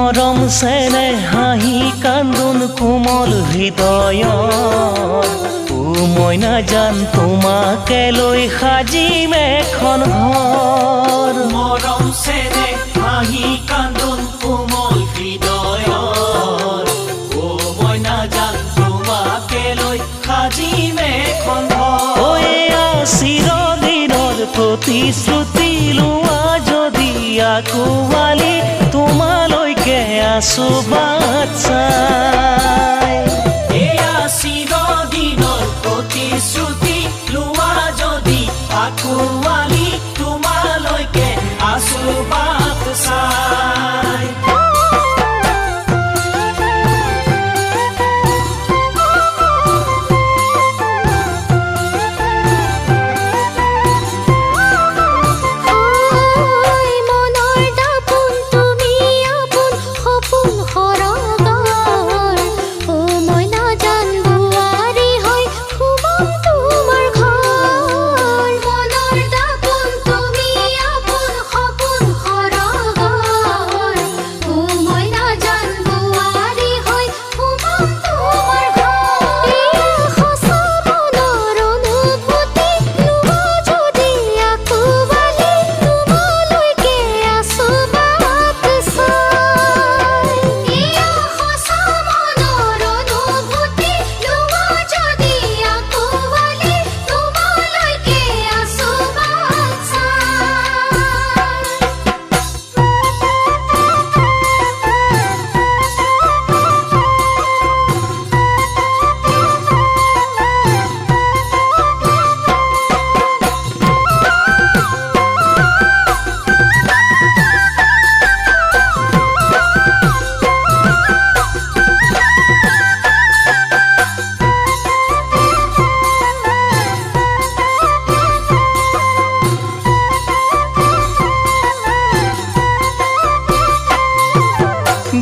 মৰম চেনে হাঁহি কান্দোন কোমল হৃদয়ৰ মই নাজান তোমাকে লৈ সাজিম এখন ঘৰ। মৰম চেনে হাঁহি কান্দোন কোমল হৃদয়ৰ মই নাজান তোমাকে লৈ সাজিম এখন ঘৰ। এয়া চিৰদিনৰ প্ৰতিশ্ৰুতি লোৱা যদি আঁকোৱালি তোমালৈকে আছো বাট চাই। এয়া চিৰদিনৰ প্ৰতিশ্ৰুতি লোৱা যদি আঁকোৱালি তোমালৈকে আছো বাট চাই।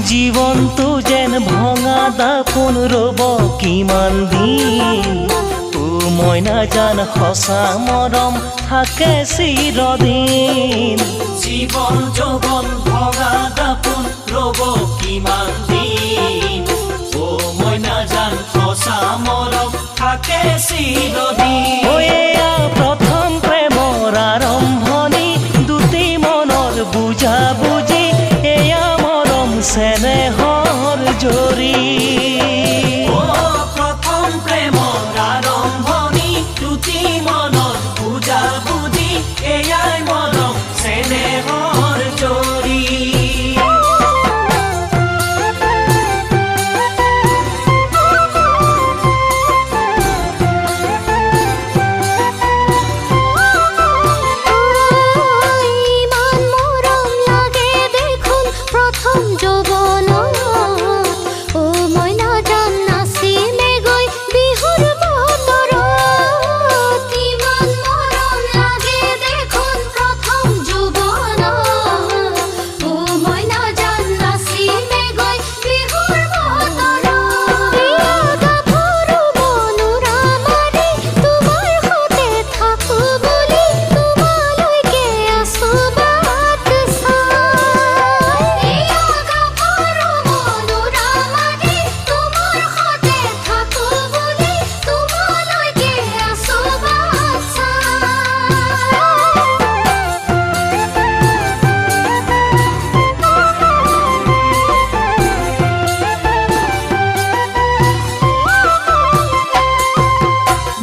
জীৱনটো যেন ভঙা দাপোন ৰ'ব কিমান দিন মই নাজান সঁচা মৰম থাকে চিৰদিন। জীৱন যৌৱন ভঙা দাপোন ৰ'ব কিমান দিন মই নাজান সঁচা মৰম থাকে চিৰদিন। এয়া প্ৰথম প্ৰেমৰ আৰম্ভণি দুটি মনৰ বুজা বুজি এয়া মৰম চেনেহৰ জৰি। প্ৰথম প্ৰেমৰ আৰম্ভণি দুটি মনৰ বুজা বুজি এয়াই মৰম চেনেহৰ জৰি।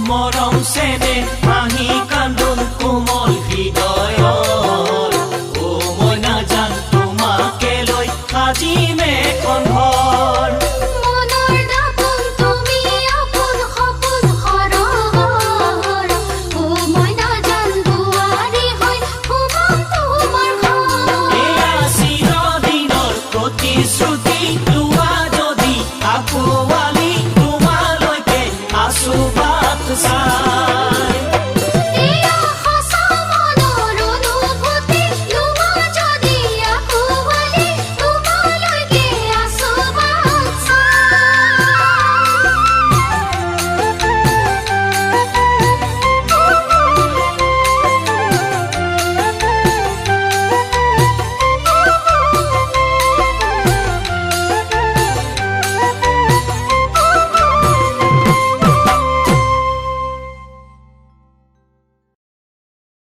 মৰম চেনে হাঁহি কান্দোন কোমল হৃদয়ৰ মই নাজান তোমাকে লৈ সাজিম এখন ঘৰ। এয়া চিৰদিনৰ প্ৰতিশ্ৰুতি